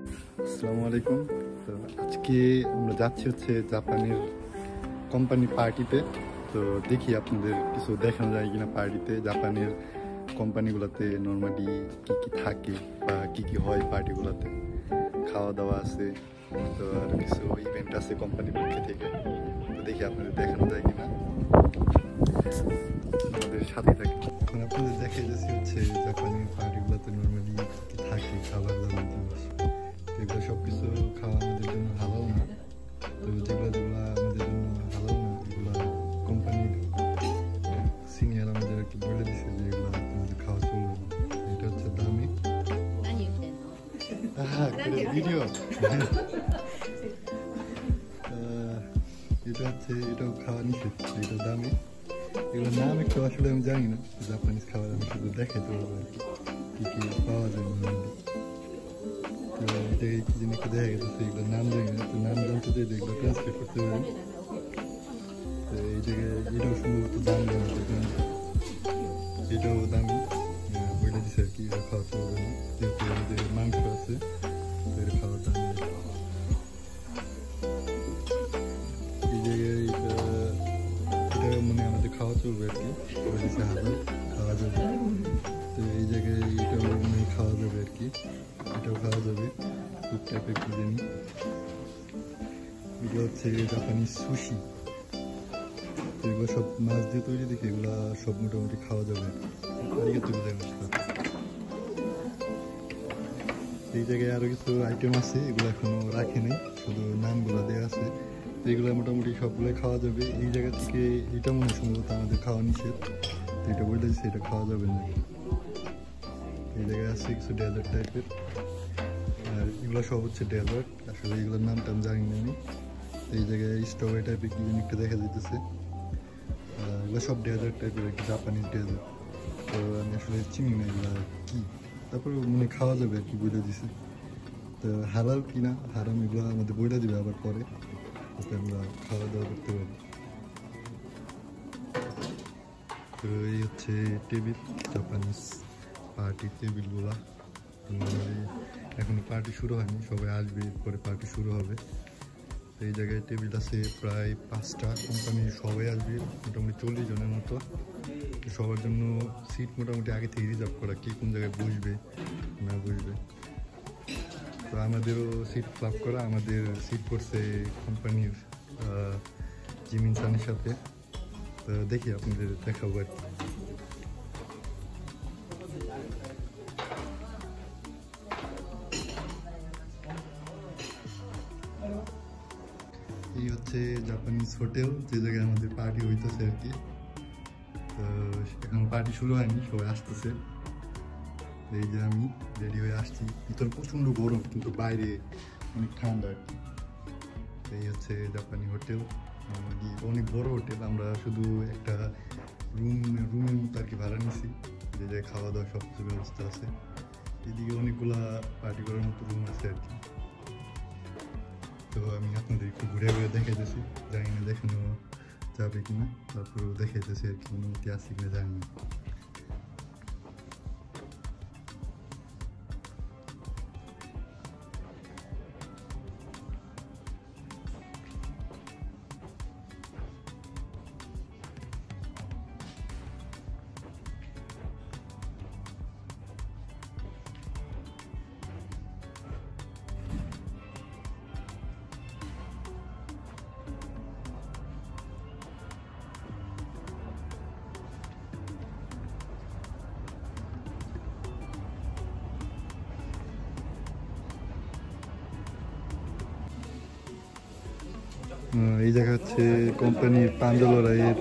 আসসালামু আলাইকুম। তো আজকে আমরা যাচ্ছি হচ্ছে জাপানের কোম্পানি পার্টিতে। তো দেখি আপনাদের কিছু দেখানো যায় কিনা পার্টিতে, জাপানের কোম্পানিগুলোতে নর্মালি কি কি থাকে বা কি কি হয় পার্টিগুলোতে। খাওয়া দাওয়া আছে, তো আর কিছু ইভেন্ট আছে কোম্পানির পক্ষ থেকে। তো দেখি আপনাদের দেখানো যায় কিনা, আমাদের সাথে থাকে। এখন আপনাদের দেখাই যাচ্ছি হচ্ছে জাপানের পার্টিগুলোতে নর্মালি কি থাকে, খাবার দাবার জিনিস। এগুলো সব কিছু খাওয়া আমাদের জন্য হালাল না। তো যেগুলো যেগুলো আমাদের জন্য হালাল না, এগুলো কোম্পানির সিনিয়র আমাদের একটু বলে দিচ্ছে যে এগুলো তোমাদের খাওয়া চলবে না। এটা হচ্ছে দামি ভিডিও এটা হচ্ছে, এটাও খাওয়া নিষেধ, এটা দামি। এগুলোর নাম একটু আসলে আমি জানি না, জাপানিজ খাবার আমি শুধু দেখাতে পারবো আর কি কি পাওয়া যায় নর্মালি। তো এটাকে কি জিনিস দেখা গেছে, এগুলোর নাম জানি না। তো নাম জানতে চাইলে এগুলো ট্রান্সলেট করতে পারি। তো এই জায়গায় এটাও সম্ভবত দাম জানি, এটাও দামি বলে দিচ্ছে আর কি, এটা খাওয়া চলবে না, যেহেতু আমাদের মাংস আছে এটা খাওয়ার দামি। এই জায়গায় এটা মানে আমাদের খাওয়া চলবে আর কি, বলে দিচ্ছে হাজার খাওয়া যাবে। তো এই জায়গায় এটাও মানে খাওয়া যাবে আর কি, এটাও খাওয়া যাবে। ফুড টাইপের কি জানি, এগুলো হচ্ছে জাপানিজ সুশি। তো এগুলো সব মাছ দিয়ে তৈরি, দেখি এগুলো সব মোটামুটি খাওয়া যাবে। এই জায়গায় আরো কিছু আইটেম আছে, এগুলো এখনো রাখে নাই, শুধু নামগুলো দেওয়া আছে। তো এগুলো মোটামুটি সবগুলোই খাওয়া যাবে। এই জায়গা থেকে এটা মনে হয় সম্ভবত আমাদের খাওয়া নিষেধ, তো এটা বলে দিচ্ছে এটা খাওয়া যাবে না। এই জায়গায় আছে কিছু ডেজার্ট টাইপের, আর এগুলো সব হচ্ছে ডেজার্ট। আসলে এগুলোর নামটা আমি জানি না আমি। এই জায়গায় স্ট্রবেরি টাইপের কি যেন একটা দেখা যাইতেছে, এগুলো সব ডেজার্ট টাইপের আর কি, জাপানিজ ডেজার্ট। তো আমি আসলে চিনি না এগুলো কি, তারপর মানে খাওয়া যাবে আর কি বলে দিছে। তো হালাল কিনা হারাম এগুলো আমাদের বইটা দিবে আবার পরে, যাতে আমরা খাওয়া দাওয়া করতে পারি। তো এই হচ্ছে টেবিল, জাপানিজ পার্টির টেবিলগুলা। এখনো পার্টি শুরু হয়নি, সবাই আসবে, পরে পার্টি শুরু হবে। তো এই জায়গায় টেবিল আছে প্রায় 5টা, কোম্পানির সবাই আসবে, মোটামুটি 40 জনের মতো। সবার জন্য সিট মোটামুটি আগে থেকে রিজার্ভ করা, কে কোন জায়গায় বসবে না বসবে। তো আমাদেরও সিট ফ্লাপ করা, আমাদের সিট পড়ছে কোম্পানির জিমিন সানের সাথে। তো দেখি আপনাদের দেখাবো আর কি। এই হচ্ছে জাপানিজ হোটেল, যে জায়গায় আমাদের পার্টি হইতেছে আর কি। তো এখন পার্টি শুরু হয়নি, সবাই আসতেছে। এই যে আমি রেডি হয়ে আসছি, ভিতরে প্রচণ্ড গরম কিন্তু বাইরে অনেক ঠান্ডা আর কি। এই হচ্ছে জাপানি হোটেল, অনেক বড় হোটেল। আমরা শুধু একটা রুমের মতো আর কি ভাড়া নিছি, যে জায়গায় খাওয়া দাওয়া সব কিছু ব্যবস্থা আছে। এদিকে অনেকগুলা পার্টি করার মতো রুম আছে আর কি। তো আমি আপনাদের একটু ঘুরে ঘুরে দেখাইতেছি, জানি না দেখানো যাবে কিনা, তারপরেও দেখাইতেছি আর কি, অনুমতি আছে কিনা জানি না। এই জায়গা হচ্ছে কোম্পানির পাঞ্জলরাইয়ের,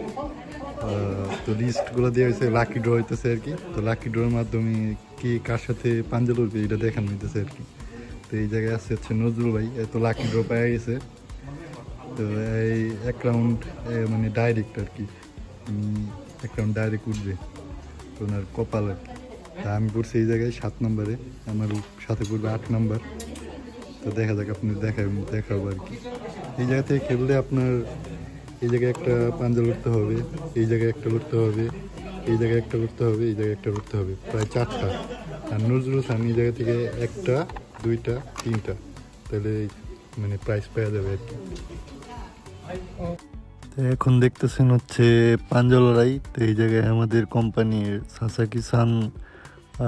তো লিস্টগুলো দেওয়া হয়েছে, লাকি ড্র হইতেছে আর কি। তো লাকি ড্রর মাধ্যমে কে কার সাথে পাঞ্জল উঠবে এটা দেখানো হইতেছে আর কি। তো এই জায়গায় আসছে হচ্ছে নজরুল ভাই, এত লাকি ড্র পাওয়া গেছে। তো এই এক রাউন্ড মানে ডাইরেক্ট আর কি, এক রাউন্ড ডাইরেক্ট উঠবে, তো ওনার কপাল আর কি। তা আমি পড়ছি এই জায়গায় 7 নম্বরে, আমার সাথে পড়বে 8 নম্বর। তো দেখা যাক, আপনি দেখাবো আর কি। এই জায়গা থেকে খেললে আপনার এই জায়গায় একটা পাঞ্জা লড়তে হবে, এই জায়গায় একটা লড়তে হবে, এই জায়গায় একটা লড়তে হবে, এই জায়গায় একটা লড়তে হবে, প্রায় 4টা। আর নজরুল খান এই জায়গা থেকে একটা 2টা 3টা, তাহলে মানে প্রাইস পাওয়া যাবে আর কি। এখন দেখতেছেন হচ্ছে পাঞ্জলরাই। তো এই জায়গায় আমাদের কোম্পানির সাসাকি সান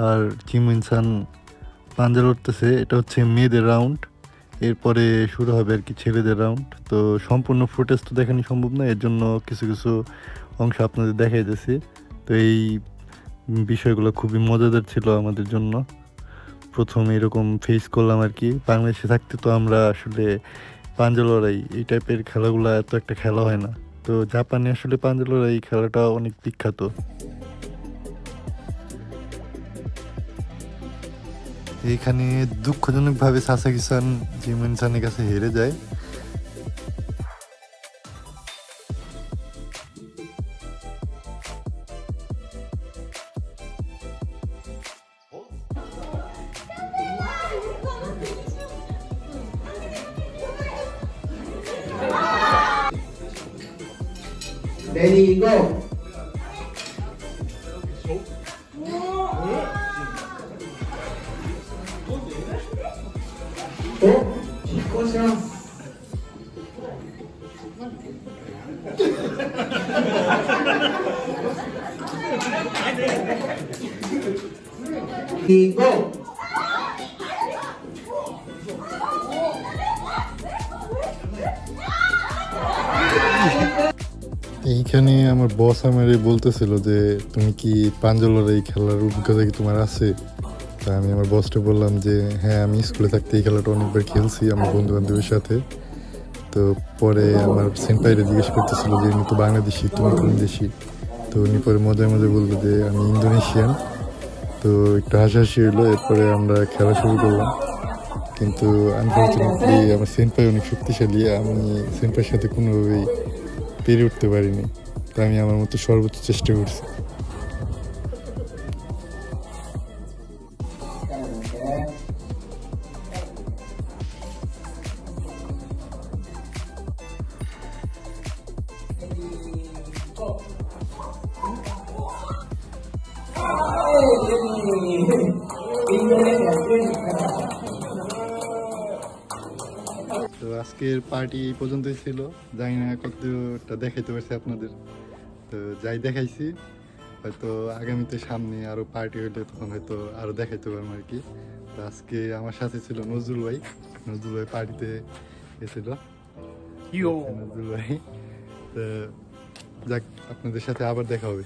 আর চিমিন সান পাঞ্জা লড়তেছে। এটা হচ্ছে মেয়েদের রাউন্ড, এরপরে শুরু হবে আর কি ছেলেদের রাউন্ড। তো সম্পূর্ণ ফুটেজ তো দেখানো সম্ভব না, এর জন্য কিছু কিছু অংশ আপনাদের দেখাই দিয়েছি। তো এই বিষয়গুলো খুবই মজাদার ছিল আমাদের জন্য। প্রথম এরকম ফেস করলাম আর কি। বাংলাদেশে থাকতে তো আমরা আসলে পাঞ্জা লড়াই এই টাইপের খেলাগুলো এত একটা খেলা হয় না। তো জাপানে আসলে পাঞ্জা লড়াই খেলাটা অনেক বিখ্যাত। এইখানে দুঃখজনকভাবে সাসাকি সান জিমিন সানের কাছে হেরে যায়। Ready, go! Ready, go! এইখানে আমার বস আমারে বলতেছিল যে তুমি কি পাঞ্জা লড়াই খেলার অভিজ্ঞতা কি তোমার আছে? তা আমি আমার বসকে বললাম যে হ্যাঁ, আমি স্কুলে থাকতে এই খেলাটা অনেকবার খেলছি আমার বন্ধু বান্ধবের সাথে। তো পরে আমার সেনপাইরে জিজ্ঞেস করতেছিল যে উনি তো বাংলাদেশি, তুমি কোন দেশি? তো উনি পরে মজায় মজায় বললো যে আমি ইন্দোনেশিয়ান। তো একটু হাসাহাসি হইলো, এরপরে আমরা খেলা শুরু করলাম। কিন্তু আনফর্চুনেটলি আমার সেনপাই অনেক শক্তিশালী, আমি সেনপাইয়ের সাথে কোনোভাবেই পেরে উঠতে পারিনি। তো আমি আমার মতো সর্বোচ্চ চেষ্টা করছি। তো আজকের পার্টি এই পর্যন্তই ছিল। জানি না কতটা দেখাইতে পারছি আপনাদের। তো যাই দেখাইছি, হয়তো আগামীতে সামনে আরো পার্টি হইলে তখন হয়তো আরো দেখাইতে পারবো আর কি। তো আজকে আমার সাথে ছিল নজরুল ভাই। নজরুল ভাই পার্টিতে গেছিল। নজরুল ভাই, তো যাক, আপনাদের সাথে আবার দেখা হবে।